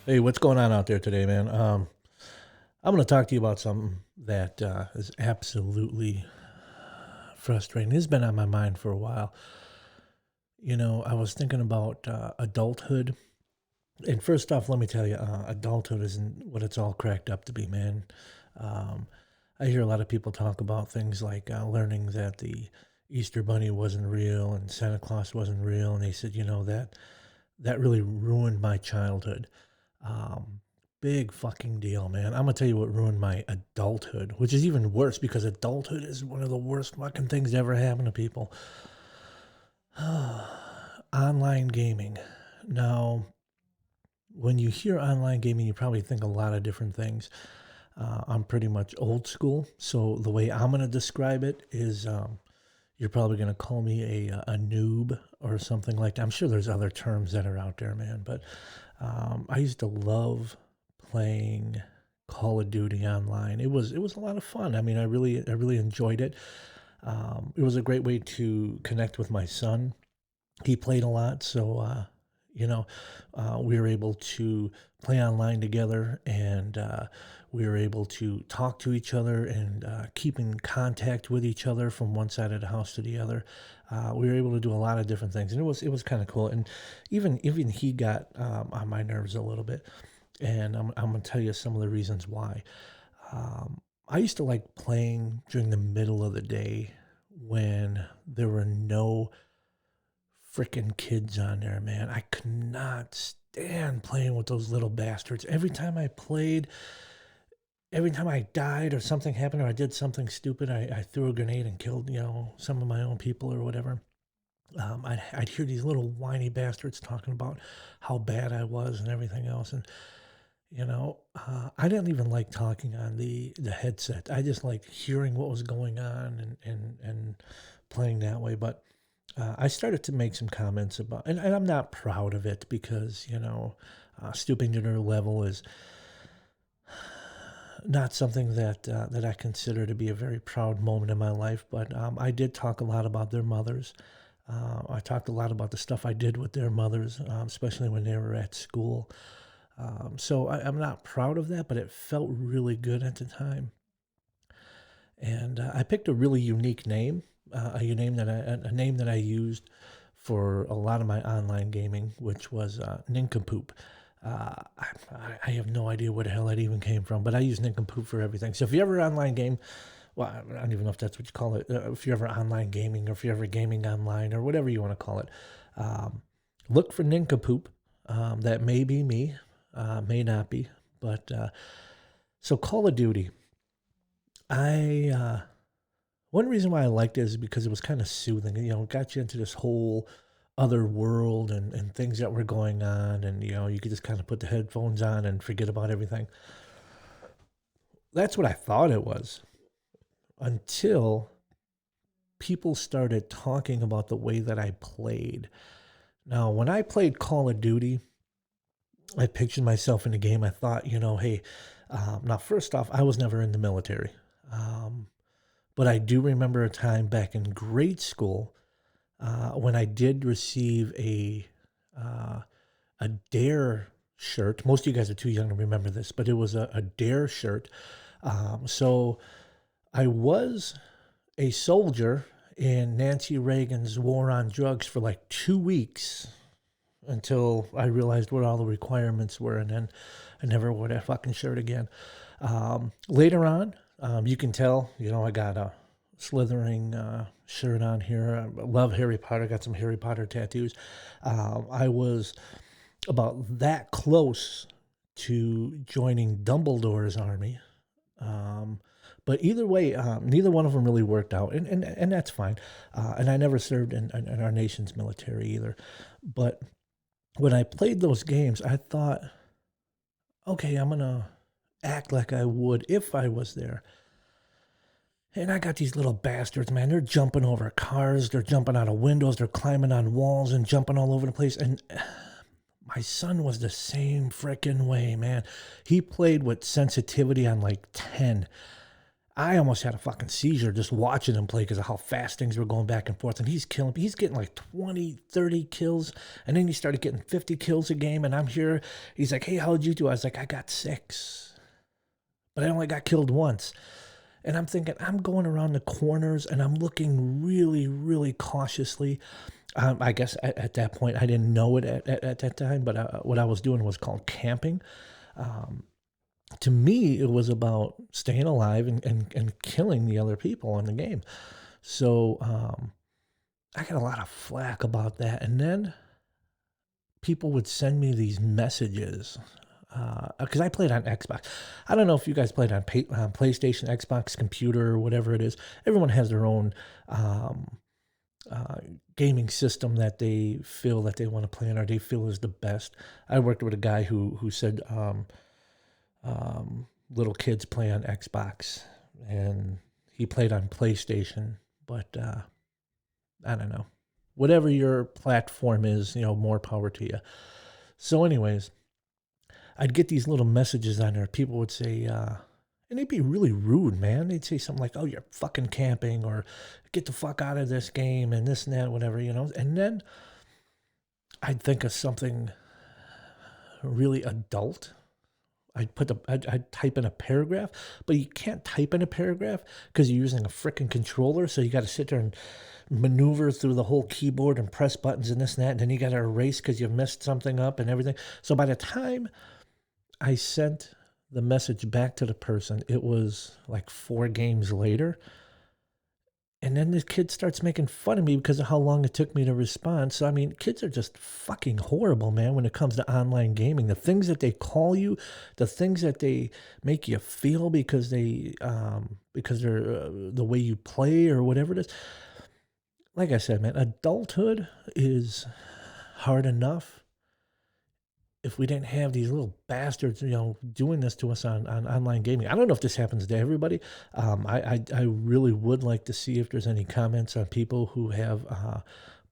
Hey, what's going on out there today, man? I'm going to talk to you about something that is absolutely frustrating. It's been on my mind for a while. I was thinking about adulthood. And first off, let me tell you, adulthood isn't what it's all cracked up to be, man. Um, I hear a lot of people talk about things like learning that the Easter Bunny wasn't real and Santa Claus wasn't real. And they said, that really ruined my childhood. Um, Big fucking deal, man. I'm gonna tell you what ruined my adulthood, which is even worse because adulthood is one of the worst fucking things to ever happen to people. Online gaming. Now, when you hear online gaming, you probably think a lot of different things. I'm pretty much old school, so the way I'm gonna describe it is, you're probably gonna call me a noob or something like that. I'm sure there's other terms that are out there, man, but I used to love playing Call of Duty online. It was a lot of fun. I mean, I really enjoyed it. It was a great way to connect with my son. He played a lot, so you know, we were able to play online together, and we were able to talk to each other and keep in contact with each other from one side of the house to the other. We were able to do a lot of different things, and it was kind of cool. And even he got on my nerves a little bit, and I'm gonna tell you some of the reasons why. I used to like playing during the middle of the day when there were no freaking kids on there, man. I could not stand playing with those little bastards. Every time I died or something happened or I did something stupid, I threw a grenade and killed, some of my own people or whatever. I'd hear these little whiny bastards talking about how bad I was and everything else. And, I didn't even like talking on the headset. I just liked hearing what was going on and playing that way. But I started to make some comments about, and I'm not proud of it because, stooping to their level is not something that I consider to be a very proud moment in my life. But I did talk a lot about their mothers. I talked a lot about the stuff I did with their mothers, especially when they were at school. So I'm not proud of that, but it felt really good at the time. And I picked a really unique name, a name that I used for a lot of my online gaming, which was Nincompoop. I have no idea where the hell that even came from, but I use Nincompoop for everything. So if you ever online game, well, I don't even know if that's what you call it. If you're ever online gaming, or if you're ever gaming online, or whatever you want to call it, um, look for Nincompoop. That may be me, may not be, but so Call of Duty. I One reason why I liked it is because it was kind of soothing. It got you into this whole other world and things that were going on, and you could just kind of put the headphones on and forget about everything. That's what I thought it was until people started talking about the way that I played. Now, when I played Call of Duty, I pictured myself in the game. I thought, hey, now first off, I was never in the military. Um, but I do remember a time back in grade school when I did receive uh, a Dare shirt. Most of you guys are too young to remember this, but it was a Dare shirt. So I was a soldier in Nancy Reagan's war on drugs for like 2 weeks until I realized what all the requirements were, and then I never wore that fucking shirt again. Later on, you can tell, I got a slithering shirt on here. I love Harry Potter. Got some Harry Potter tattoos. I was about that close to joining Dumbledore's army. Um, but either way, neither one of them really worked out, and that's fine. And I never served in our nation's military either. But when I played those games, I thought, okay, I'm gonna act like I would if I was there. And I got these little bastards, man. They're jumping over cars, they're jumping out of windows, they're climbing on walls and jumping all over the place. And my son was the same freaking way, man. He played with sensitivity on like 10. I almost had a fucking seizure just watching him play because of how fast things were going back and forth. And he's killing, he's getting like 20, 30 kills. And then he started getting 50 kills a game. And I'm here. He's like, hey, how'd you do? I was like, I got 6. But I only got killed once. And I'm thinking, I'm going around the corners and I'm looking really, really cautiously. I guess at that point, I didn't know it at that time, but what I was doing was called camping. To me, it was about staying alive and killing the other people in the game. So I got a lot of flack about that. And then people would send me these messages because I played on Xbox. I don't know if you guys played on PlayStation, Xbox, computer, or whatever it is. Everyone has their own gaming system that they feel that they want to play on or they feel is the best. I worked with a guy who said little kids play on Xbox and he played on PlayStation, but I don't know. Whatever your platform is, more power to you. So anyways, I'd get these little messages on there. People would say, and they'd be really rude, man. They'd say something like, oh, you're fucking camping or get the fuck out of this game and this and that, whatever, And then I'd think of something really adult. I'd type in a paragraph, but you can't type in a paragraph because you're using a freaking controller. So you got to sit there and maneuver through the whole keyboard and press buttons and this and that. And then you got to erase because you messed something up and everything. So by the time I sent the message back to the person, it was like 4 games later. And then this kid starts making fun of me because of how long it took me to respond. So, I mean, kids are just fucking horrible, man, when it comes to online gaming. The things that they call you, the things that they make you feel because they're the way you play or whatever it is. Like I said, man, adulthood is hard enough. If we didn't have these little bastards, doing this to us on online gaming. I don't know if this happens to everybody. I really would like to see if there's any comments on people who have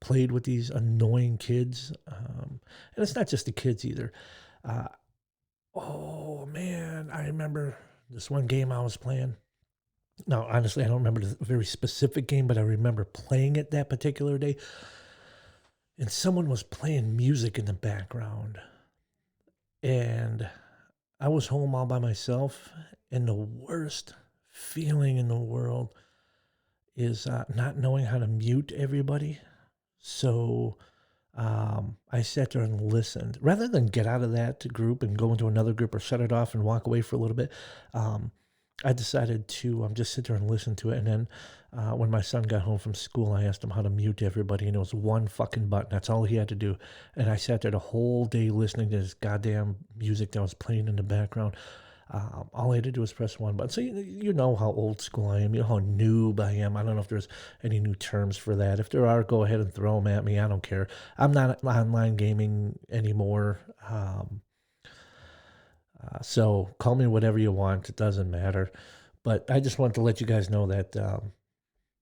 played with these annoying kids. And it's not just the kids either. Oh, man, I remember this one game I was playing. Now, honestly, I don't remember the very specific game, but I remember playing it that particular day. And someone was playing music in the background. And I was home all by myself, and the worst feeling in the world is not knowing how to mute everybody. So I sat there and listened. Rather than get out of that group and go into another group or shut it off and walk away for a little bit, I decided to just sit there and listen to it. And then when my son got home from school, I asked him how to mute everybody, and it was one fucking button. That's all he had to do. And I sat there the whole day listening to this goddamn music that was playing in the background. All I had to do was press one button. So you know how old school I am. You know how noob I am. I don't know if there's any new terms for that. If there are, go ahead and throw them at me. I don't care. I'm not online gaming anymore. So call me whatever you want. It doesn't matter. But I just wanted to let you guys know that,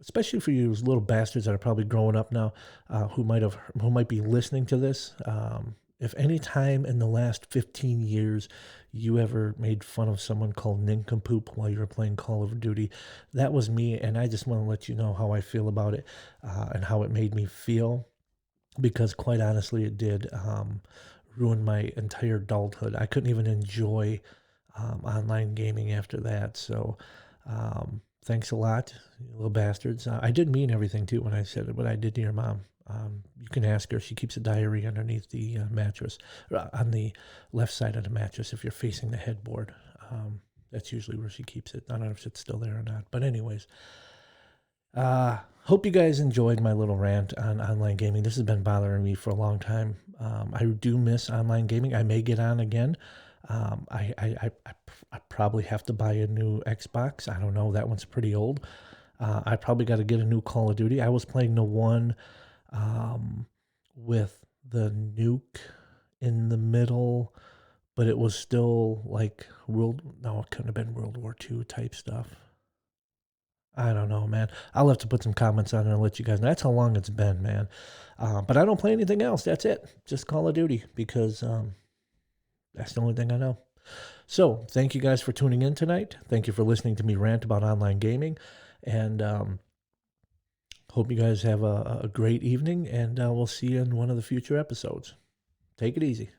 especially for you little bastards that are probably growing up now, who might be listening to this, if any time in the last 15 years you ever made fun of someone called nincompoop while you were playing Call of Duty, that was me, and I just want to let you know how I feel about it and how it made me feel, because quite honestly, it did ruin my entire adulthood. I couldn't even enjoy online gaming after that, so thanks a lot, you little bastards. I did mean everything, too, when I said what I did to your mom. You can ask her. She keeps a diary underneath the mattress, on the left side of the mattress if you're facing the headboard. That's usually where she keeps it. I don't know if it's still there or not. But anyways, hope you guys enjoyed my little rant on online gaming. This has been bothering me for a long time. I do miss online gaming. I may get on again. I probably have to buy a new Xbox. I don't know. That one's pretty old. I probably got to get a new Call of Duty. I was playing the one with the nuke in the middle, but it was still like it couldn't have been World War II type stuff. I don't know, man. I'll have to put some comments on it and let you guys know. That's how long it's been, man. But I don't play anything else. That's it. Just Call of Duty, because that's the only thing I know. So thank you guys for tuning in tonight. Thank you for listening to me rant about online gaming. And hope you guys have a great evening. And we'll see you in one of the future episodes. Take it easy.